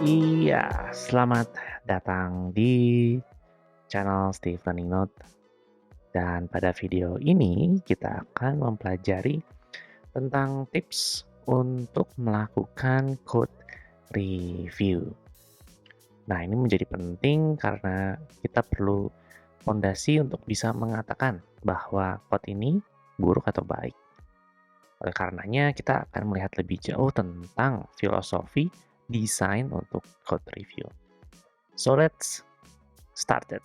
Iya, selamat datang di channel Steve Learning Note. Dan pada video ini kita akan mempelajari tentang tips untuk melakukan code review. Nah, ini menjadi penting karena kita perlu fondasi untuk bisa mengatakan bahwa code ini buruk atau baik. Oleh karenanya, kita akan melihat lebih jauh tentang filosofi desain untuk code review. So, let's start it.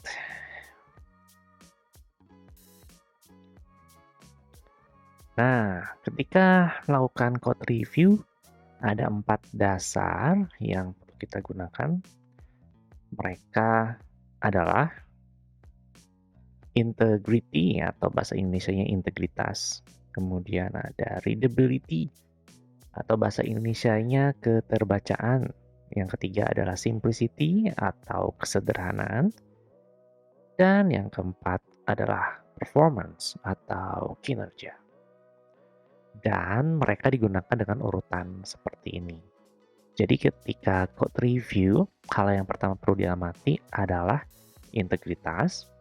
Nah, ketika melakukan code review, ada 4 dasar yang perlu kita gunakan. Mereka adalah integrity atau bahasa Indonesianya integritas. Kemudian ada readability atau bahasa Indonesianya keterbacaan. Yang ketiga adalah simplicity atau kesederhanaan. Dan yang keempat adalah performance atau kinerja. Dan mereka digunakan dengan urutan seperti ini. Jadi ketika code review, hal yang pertama perlu diamati adalah integritas,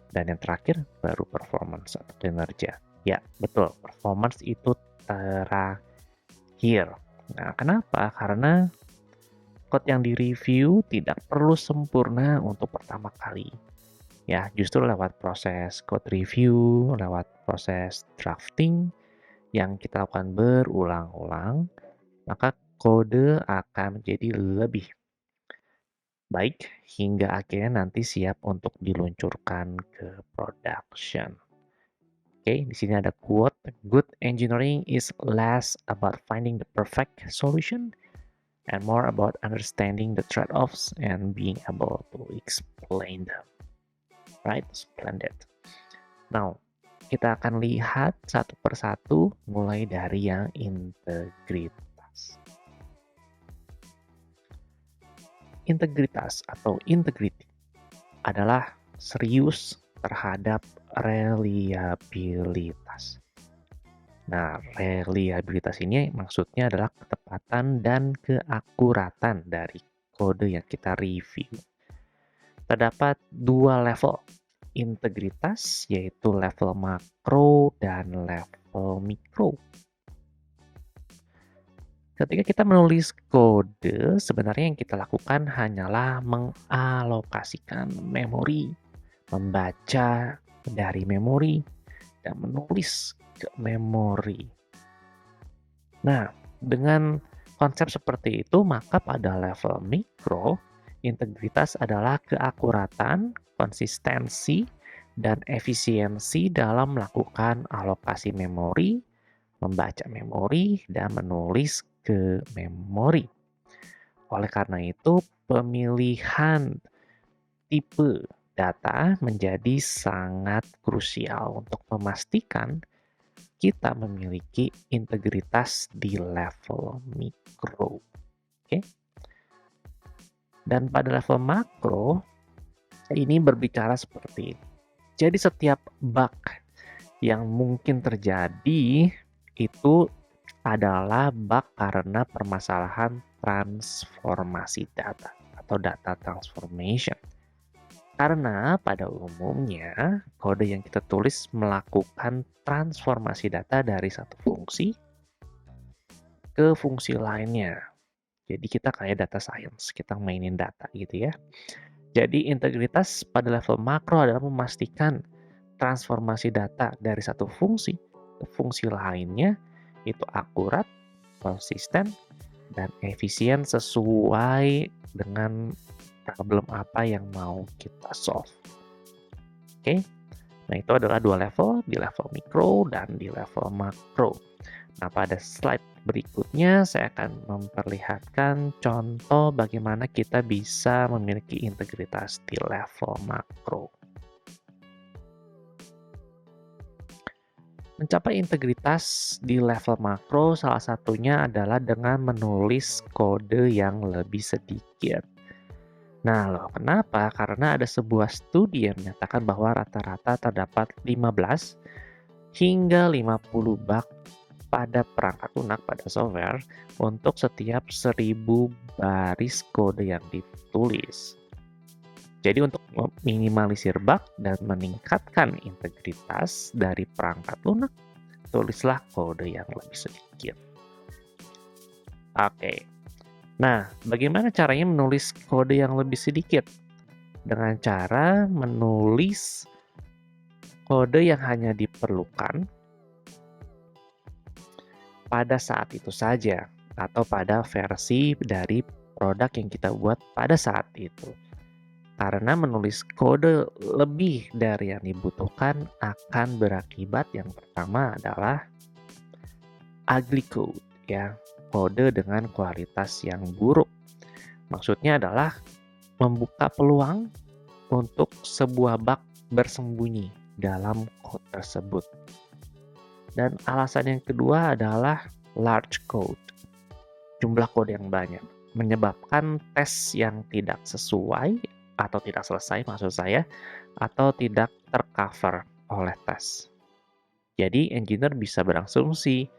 dan yang terakhir baru performance atau kinerja. Ya, betul, performance itu terakhir. Nah, kenapa? Karena code yang direview tidak perlu sempurna untuk pertama kali. Ya, justru lewat proses code review, lewat proses drafting, yang kita lakukan berulang-ulang, maka kode akan menjadi lebih baik hingga akhirnya nanti siap untuk diluncurkan ke production. Oke, di sini ada quote, "Good engineering is less about finding the perfect solution and more about understanding the trade-offs and being able to explain them." Right? Splendid. Now, kita akan lihat satu persatu mulai dari yang integritas. Integritas atau integrity adalah serius terhadap reliabilitas. Nah, reliabilitas ini maksudnya adalah ketepatan dan keakuratan dari kode yang kita review. Terdapat 2 level integritas, yaitu level makro dan level mikro. Ketika kita menulis kode, sebenarnya yang kita lakukan hanyalah mengalokasikan memori, membaca dari memori, dan menulis ke memori. Nah, dengan konsep seperti itu, maka pada level mikro, integritas adalah keakuratan, konsistensi, dan efisiensi dalam melakukan alokasi memori, membaca memori, dan menulis ke memori. Oleh karena itu, pemilihan tipe data menjadi sangat krusial untuk memastikan kita memiliki integritas di level mikro. Oke? Dan pada level makro, ini berbicara seperti ini. Jadi setiap bug yang mungkin terjadi itu adalah bug karena permasalahan transformasi data atau data transformation. Karena pada umumnya kode yang kita tulis melakukan transformasi data dari satu fungsi ke fungsi lainnya. Jadi kita kayak data science, kita mainin data gitu ya. Jadi integritas pada level makro adalah memastikan transformasi data dari satu fungsi ke fungsi lainnya itu akurat, konsisten, dan efisien sesuai dengan problem apa yang mau kita solve. Oke? Nah, itu adalah 2 level, di level mikro dan di level makro. Nah, pada slide berikutnya saya akan memperlihatkan contoh bagaimana kita bisa memiliki integritas di level makro. Mencapai integritas di level makro salah satunya adalah dengan menulis kode yang lebih sedikit. Nah, loh, kenapa? Karena ada sebuah studi yang menyatakan bahwa rata-rata terdapat 15 hingga 50 bug pada perangkat lunak, pada software, untuk setiap 1000 baris kode yang ditulis. Jadi untuk meminimalisir bug dan meningkatkan integritas dari perangkat lunak, tulislah kode yang lebih sedikit. Oke. Nah, bagaimana caranya menulis kode yang lebih sedikit? Dengan cara menulis kode yang hanya diperlukan pada saat itu saja, atau pada versi dari produk yang kita buat pada saat itu. Karena menulis kode lebih dari yang dibutuhkan akan berakibat yang pertama adalah ugly code, ya, kode dengan kualitas yang buruk. Maksudnya adalah membuka peluang untuk sebuah bug bersembunyi dalam code tersebut. Dan alasan yang kedua adalah large code, jumlah kode yang banyak, menyebabkan tes yang tidak sesuai atau tidak selesai maksud saya, atau tidak tercover oleh tes. Jadi engineer bisa berasumsi,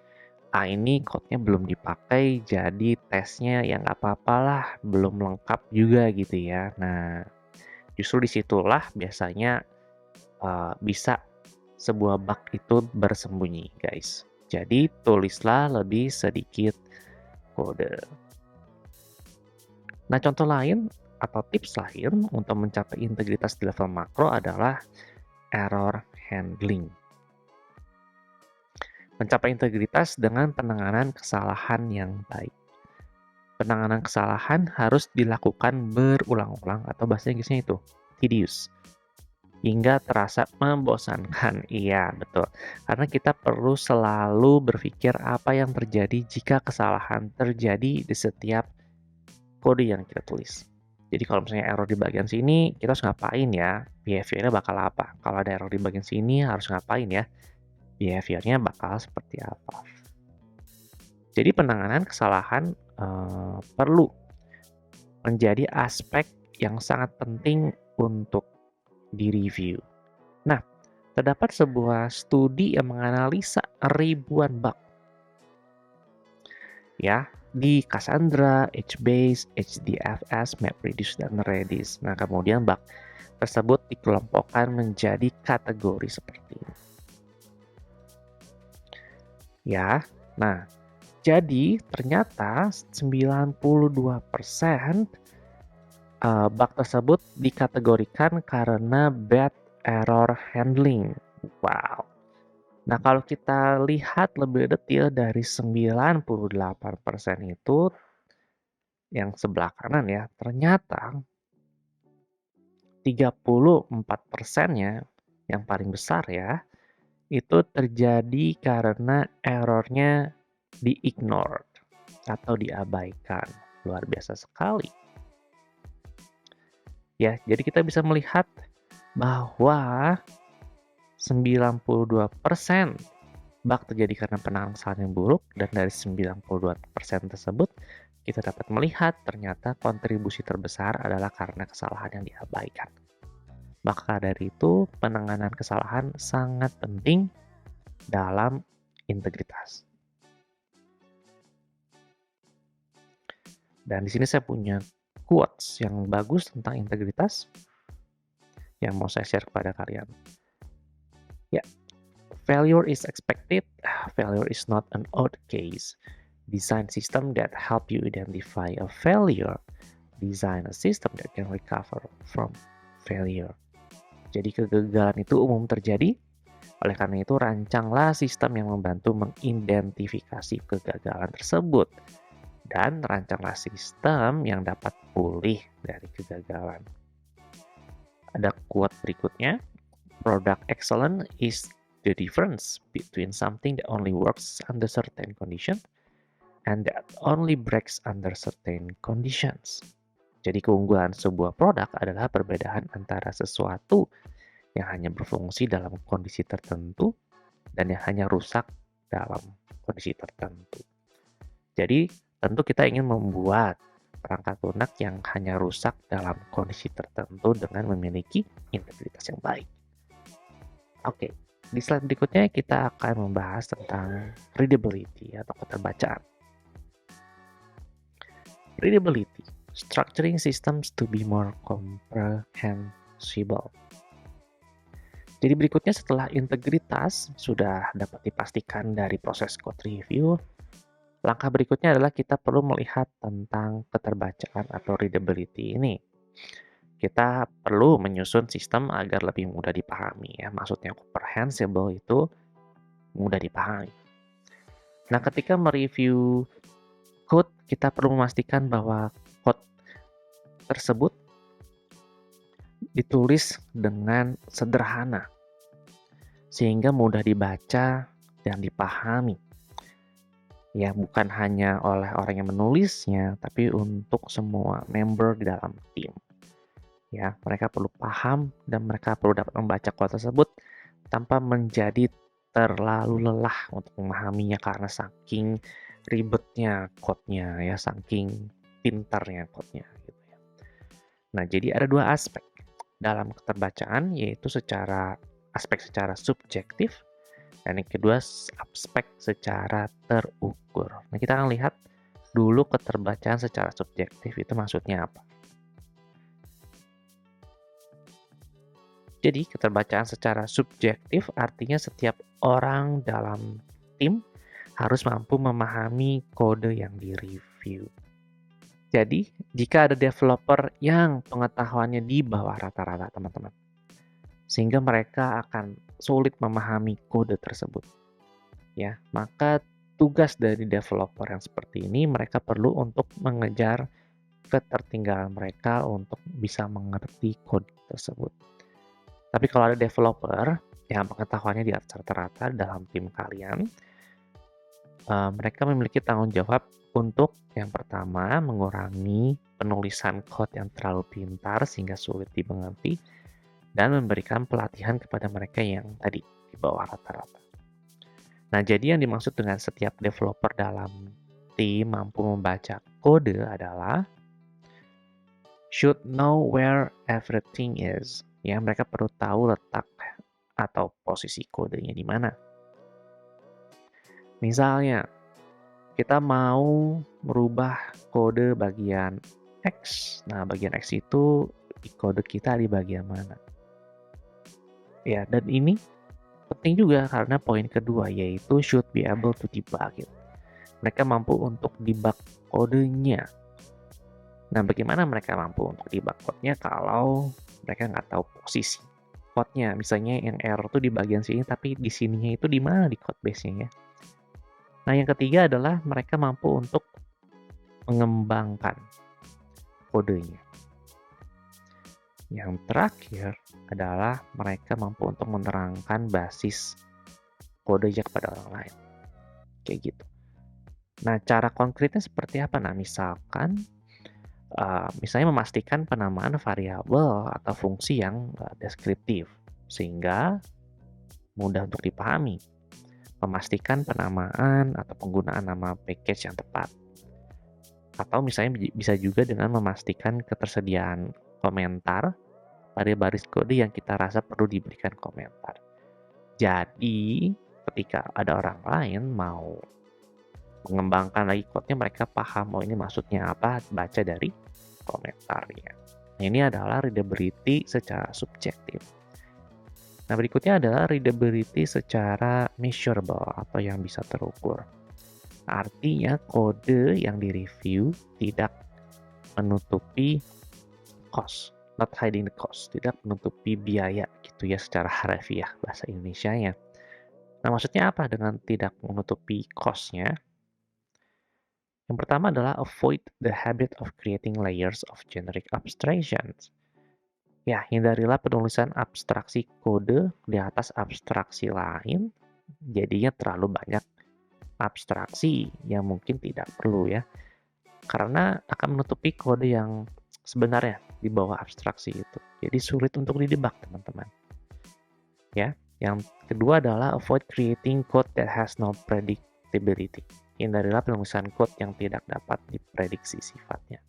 ini code-nya belum dipakai, jadi tesnya ya nggak apa-apalah, belum lengkap juga gitu ya. Nah, justru disitulah biasanya bisa sebuah bug itu bersembunyi, guys. Jadi tulislah lebih sedikit kode. Nah, contoh lain atau tips lain untuk mencapai integritas di level makro adalah error handling. Mencapai integritas dengan penanganan kesalahan yang baik. Penanganan kesalahan harus dilakukan berulang-ulang atau bahasa Inggrisnya itu tedious, hingga terasa membosankan. Iya, betul. Karena kita perlu selalu berpikir apa yang terjadi jika kesalahan terjadi di setiap kode yang kita tulis. Jadi kalau misalnya error di bagian sini, kita harus ngapain ya? Behavior-nya bakal apa? Kalau ada error di bagian sini, harus ngapain ya? Behavior-nya bakal seperti apa? Jadi penanganan kesalahan perlu menjadi aspek yang sangat penting untuk direview. Nah, terdapat sebuah studi yang menganalisa ribuan bug. Ya, di Cassandra, HBase, HDFS, MapReduce, dan Redis. Nah, kemudian bug tersebut dikelompokkan menjadi kategori seperti ini. Ya, nah, jadi ternyata 92% bug tersebut dikategorikan karena bad error handling. Wow. Nah, kalau kita lihat lebih detail dari 98% itu, yang sebelah kanan ya, ternyata 34%-nya, yang paling besar ya, itu terjadi karena errornya di-ignored atau diabaikan. Luar biasa sekali. Ya, jadi kita bisa melihat bahwa 92% bug terjadi karena penanganan kesalahan yang buruk, dan dari 92% tersebut kita dapat melihat ternyata kontribusi terbesar adalah karena kesalahan yang diabaikan. Maka dari itu, penanganan kesalahan sangat penting dalam integritas. Dan di sini saya punya quotes yang bagus tentang integritas yang mau saya share kepada kalian. Ya, failure is expected, failure is not an odd case. Design system that help you identify a failure. Design a system that can recover from failure. Jadi kegagalan itu umum terjadi, oleh karena itu rancanglah sistem yang membantu mengidentifikasi kegagalan tersebut. Dan rancanglah sistem yang dapat pulih dari kegagalan. Ada quote berikutnya, product excellence is the difference between something that only works under certain conditions and that only breaks under certain conditions. Jadi keunggulan sebuah produk adalah perbedaan antara sesuatu yang hanya berfungsi dalam kondisi tertentu dan yang hanya rusak dalam kondisi tertentu. Jadi tentu kita ingin membuat perangkat lunak yang hanya rusak dalam kondisi tertentu dengan memiliki integritas yang baik. Oke, Di slide berikutnya kita akan membahas tentang readability atau keterbacaan. Readability, structuring systems to be more comprehensible. Jadi berikutnya setelah integritas sudah dapat dipastikan dari proses code review, langkah berikutnya adalah kita perlu melihat tentang keterbacaan atau readability ini. Kita perlu menyusun sistem agar lebih mudah dipahami ya. Maksudnya comprehensible itu mudah dipahami. Nah, ketika mereview code, kita perlu memastikan bahwa code tersebut ditulis dengan sederhana sehingga mudah dibaca dan dipahami. Ya, bukan hanya oleh orang yang menulisnya, tapi untuk semua member di dalam tim. Ya, mereka perlu paham dan mereka perlu dapat membaca code tersebut tanpa menjadi terlalu lelah untuk memahaminya karena saking ribetnya code-nya ya, saking pintarnya code-nya gitu ya. Nah, jadi ada dua aspek dalam keterbacaan, yaitu aspek secara subjektif dan yang kedua aspek secara terukur. Nah, kita akan lihat dulu keterbacaan secara subjektif itu maksudnya apa. Jadi, keterbacaan secara subjektif artinya setiap orang dalam tim harus mampu memahami kode yang direview. Jadi, jika ada developer yang pengetahuannya di bawah rata-rata, teman-teman, sehingga mereka akan sulit memahami kode tersebut, ya, maka tugas dari developer yang seperti ini, mereka perlu untuk mengejar ketertinggalan mereka untuk bisa mengerti kode tersebut. Tapi kalau ada developer yang pengetahuannya di atas rata-rata dalam tim kalian, mereka memiliki tanggung jawab untuk yang pertama mengurangi penulisan code yang terlalu pintar sehingga sulit dimengerti dan memberikan pelatihan kepada mereka yang tadi di bawah rata-rata. Nah, jadi yang dimaksud dengan setiap developer dalam tim mampu membaca kode adalah should know where everything is. Ya, mereka perlu tahu letak atau posisi kodenya di mana. Misalnya, kita mau merubah kode bagian X. Nah, bagian X itu di kode kita di bagian mana? Ya, dan ini penting juga karena poin kedua yaitu should be able to debug it. Mereka mampu untuk debug kodenya. Nah, bagaimana mereka mampu untuk debug code-nya kalau mereka nggak tahu posisi code-nya? Misalnya yang error tuh di bagian sini, tapi di sininya itu di mana di code base-nya ya? Nah, yang ketiga adalah mereka mampu untuk mengembangkan kodenya. Yang terakhir adalah mereka mampu untuk menerangkan basis kodenya kepada orang lain. Kayak gitu. Nah, cara konkretnya seperti apa? Nah, misalnya memastikan penamaan variabel atau fungsi yang deskriptif sehingga mudah untuk dipahami. Memastikan penamaan atau penggunaan nama package yang tepat. Atau misalnya bisa juga dengan memastikan ketersediaan komentar pada baris kode yang kita rasa perlu diberikan komentar. Jadi, ketika ada orang lain mau mengembangkan lagi code-nya, mereka paham, oh ini maksudnya apa, baca dari komentarnya. Nah, ini adalah readability secara subjektif. Nah, berikutnya adalah readability secara measurable atau yang bisa terukur. Artinya kode yang direview tidak menutupi cost, not hiding the cost, tidak menutupi biaya gitu ya secara harfiah bahasa Indonesianya. Nah, maksudnya apa dengan tidak menutupi cost-nya? Yang pertama adalah avoid the habit of creating layers of generic abstractions. Ya, hindarilah penulisan abstraksi kode di atas abstraksi lain, jadinya terlalu banyak abstraksi yang mungkin tidak perlu ya. Karena akan menutupi kode yang sebenarnya di bawah abstraksi itu. Jadi sulit untuk didebak, teman-teman. Ya, yang kedua adalah avoid creating code that has no predictability. Hindarilah penulisan code yang tidak dapat diprediksi sifatnya.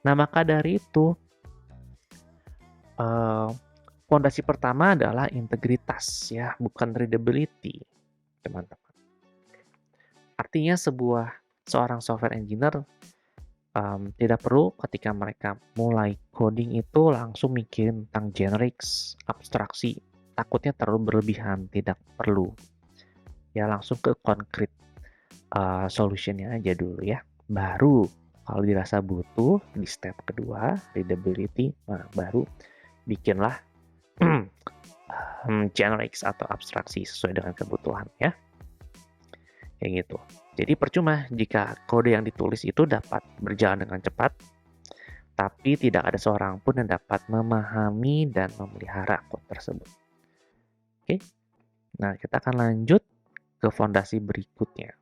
Nah, maka dari itu Fondasi pertama adalah integritas ya, bukan readability, teman-teman. Artinya seorang software engineer tidak perlu ketika mereka mulai coding itu langsung mikirin tentang generics, abstraksi. Takutnya terlalu berlebihan, tidak perlu. Ya langsung ke konkret solutionnya aja dulu ya. Baru kalau dirasa butuh di step kedua, readability, baru bikinlah generics atau abstraksi sesuai dengan kebutuhan ya. Kayak gitu. Jadi percuma jika kode yang ditulis itu dapat berjalan dengan cepat, tapi tidak ada seorang pun yang dapat memahami dan memelihara kode tersebut. Oke, nah kita akan lanjut ke fondasi berikutnya,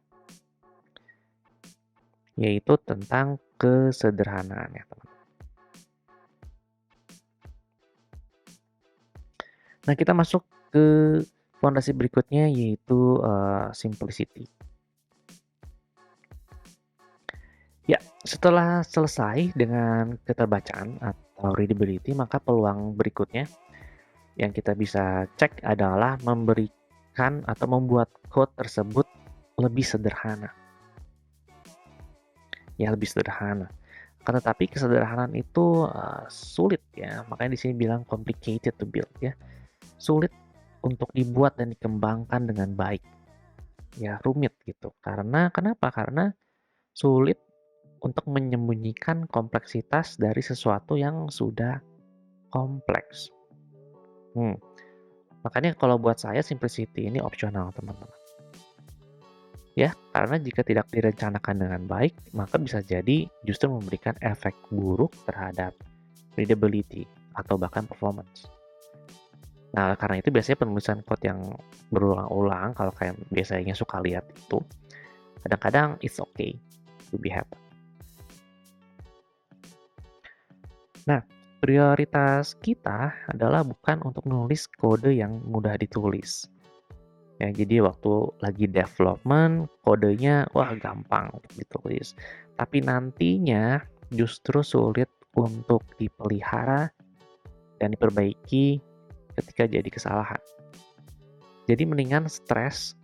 yaitu tentang kesederhanaan ya teman. Nah kita masuk ke fondasi berikutnya yaitu simplicity. Ya, setelah selesai dengan keterbacaan atau readability, maka peluang berikutnya yang kita bisa cek adalah memberikan atau membuat code tersebut lebih sederhana. Ya, lebih sederhana. Karena tapi kesederhanaan itu sulit ya, makanya di sini bilang complicated to build ya. Sulit untuk dibuat dan dikembangkan dengan baik. Ya, rumit gitu. Karena kenapa? Karena sulit untuk menyembunyikan kompleksitas dari sesuatu yang sudah kompleks. Makanya kalau buat saya simplicity ini opsional, teman-teman. Ya, karena jika tidak direncanakan dengan baik, maka bisa jadi justru memberikan efek buruk terhadap readability atau bahkan performance. Nah, karena itu biasanya penulisan code yang berulang-ulang, kalau kayak biasanya suka lihat itu, kadang-kadang it's okay to be happy. Nah, prioritas kita adalah bukan untuk menulis kode yang mudah ditulis. Ya, jadi waktu lagi development, kodenya wah gampang untuk ditulis. Tapi nantinya justru sulit untuk dipelihara dan diperbaiki ketika jadi kesalahan. Jadi mendingan stres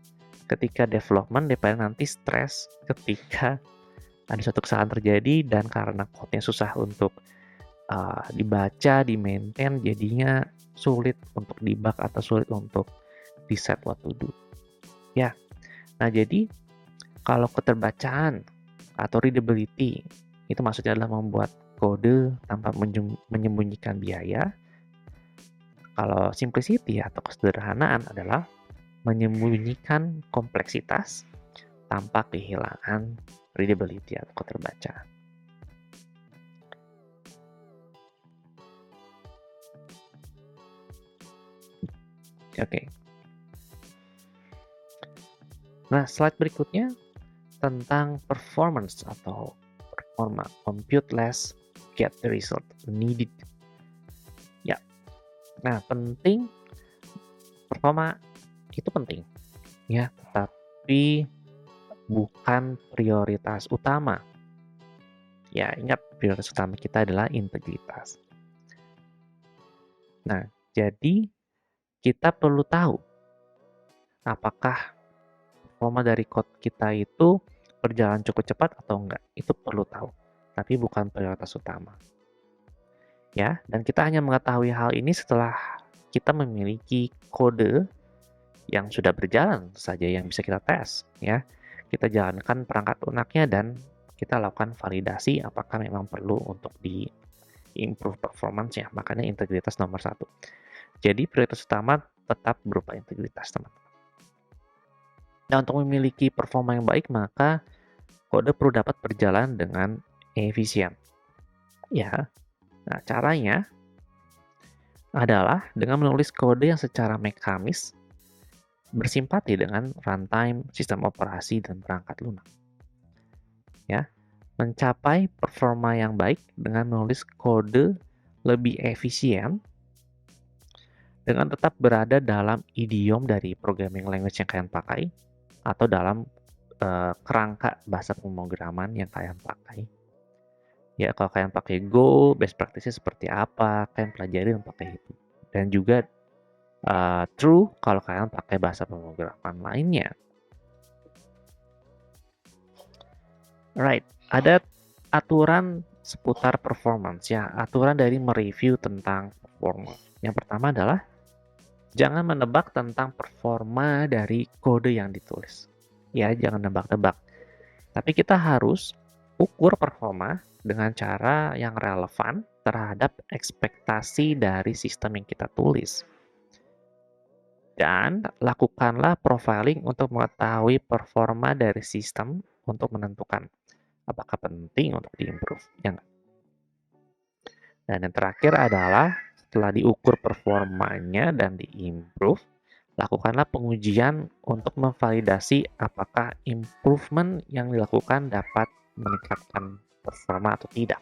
ketika development daripada nanti stres ketika ada suatu kesalahan terjadi dan karena code-nya susah untuk dibaca, di-maintain, jadinya sulit untuk debug atau sulit untuk di-set what to do. Ya, nah jadi kalau keterbacaan atau readability itu maksudnya adalah membuat kode tanpa menyembunyikan biaya. Kalau simplicity atau kesederhanaan adalah menyembunyikan kompleksitas tanpa kehilangan readability atau keterbacaan. Oke. Nah, slide berikutnya tentang performance atau performa. Compute less, get the result needed. Ya. Nah, penting performa itu penting. Ya, tapi bukan prioritas utama. Ya, ingat prioritas utama kita adalah integritas. Nah, jadi kita perlu tahu apakah performa dari code kita itu berjalan cukup cepat atau enggak. Itu perlu tahu, tapi bukan prioritas utama. Ya, dan kita hanya mengetahui hal ini setelah kita memiliki kode yang sudah berjalan saja yang bisa kita tes, ya. Kita jalankan perangkat lunaknya dan kita lakukan validasi apakah memang perlu untuk di-improve performance-nya. Makanya integritas nomor 1. Jadi prioritas utama tetap berupa integritas, teman-teman. Nah, untuk memiliki performa yang baik, maka kode perlu dapat berjalan dengan efisien. Ya, nah caranya adalah dengan menulis kode yang secara mekanis bersimpati dengan runtime, sistem operasi, dan perangkat lunak. Ya, mencapai performa yang baik dengan menulis kode lebih efisien dengan tetap berada dalam idiom dari programming language yang kalian pakai atau dalam kerangka bahasa pemrograman yang kalian pakai. Ya, kalau kalian pakai Go, best practice-nya seperti apa, kalian pelajari dan pakai itu. dan juga true kalau kalian pakai bahasa pemrograman lainnya. Right, ada aturan seputar performance ya, aturan dari mereview tentang performance. Yang pertama adalah jangan menebak tentang performa dari kode yang ditulis. Ya, jangan nebak-nebak. Tapi kita harus ukur performa dengan cara yang relevan terhadap ekspektasi dari sistem yang kita tulis. Dan lakukanlah profiling untuk mengetahui performa dari sistem untuk menentukan apakah penting untuk diimprove. Ya enggak? Dan yang terakhir adalah setelah diukur performanya dan diimprove, lakukanlah pengujian untuk memvalidasi apakah improvement yang dilakukan dapat meningkatkan performa atau tidak.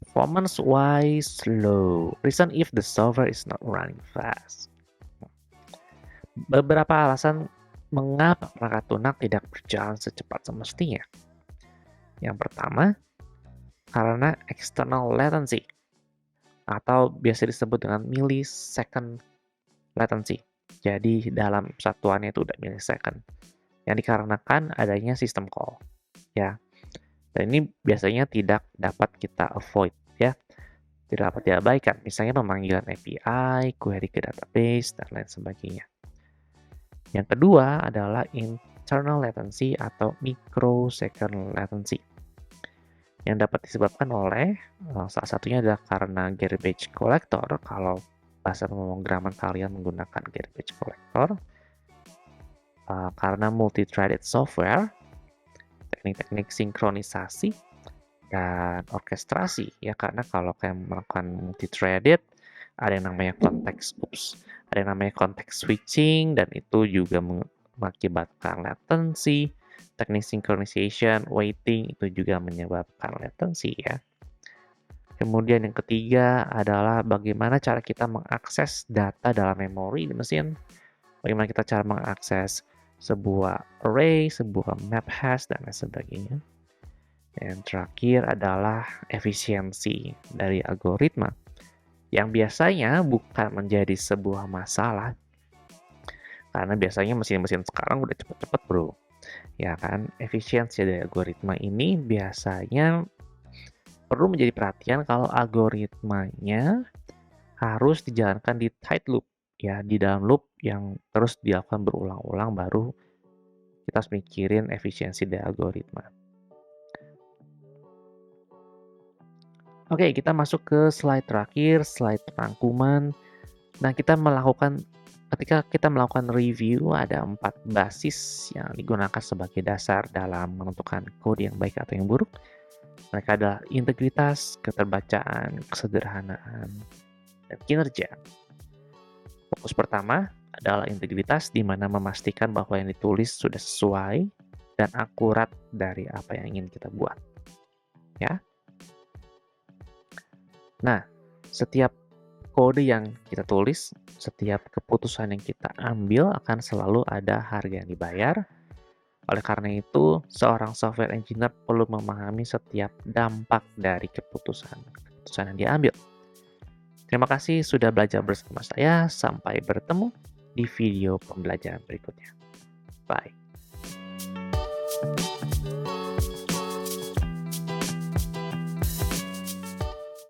Performance-wise slow. Reason if the software is not running fast. Beberapa alasan mengapa perangkat lunak tidak berjalan secepat semestinya. Yang pertama, karena external latency atau biasa disebut dengan millisecond latency. Jadi dalam satuannya itu udah millisecond. Yang dikarenakan adanya sistem call, ya. Dan ini biasanya tidak dapat kita avoid, ya. Tidak dapat diabaikan. Misalnya pemanggilan API, query ke database, dan lain sebagainya. Yang kedua adalah internal latency atau microsecond latency yang dapat disebabkan oleh salah satunya adalah karena garbage collector. Kalau bahasa pemrograman kalian menggunakan garbage collector, karena multi-threaded software, teknik-teknik sinkronisasi dan orkestrasi ya, karena kalau kalian melakukan multi-threaded ada yang namanya context ada yang namanya context switching, dan itu juga mengakibatkan latency. Teknik synchronization, waiting itu juga menyebabkan latency ya. Kemudian yang ketiga adalah bagaimana cara kita mengakses data dalam memori di mesin. Bagaimana kita cara mengakses sebuah array, sebuah map hash, dan lain sebagainya. Dan terakhir adalah efisiensi dari algoritma, yang biasanya bukan menjadi sebuah masalah, karena biasanya mesin-mesin sekarang udah cepet-cepet bro. Ya kan, efisiensi dari algoritma ini biasanya perlu menjadi perhatian kalau algoritmanya harus dijalankan di tight loop, ya, di dalam loop yang terus dilakukan berulang-ulang, baru kita harus mikirin efisiensi dari algoritma. Oke, kita masuk ke slide terakhir, slide rangkuman. Nah, ketika kita melakukan review, ada 4 basis yang digunakan sebagai dasar dalam menentukan kode yang baik atau yang buruk. Mereka adalah integritas, keterbacaan, kesederhanaan, dan kinerja. Fokus pertama adalah integritas, di mana memastikan bahwa yang ditulis sudah sesuai dan akurat dari apa yang ingin kita buat. Ya. Nah, setiap kode yang kita tulis, setiap keputusan yang kita ambil akan selalu ada harga yang dibayar. Oleh karena itu, seorang software engineer perlu memahami setiap dampak dari keputusan yang diambil. Terima kasih sudah belajar bersama saya. Sampai bertemu di video pembelajaran berikutnya. Bye.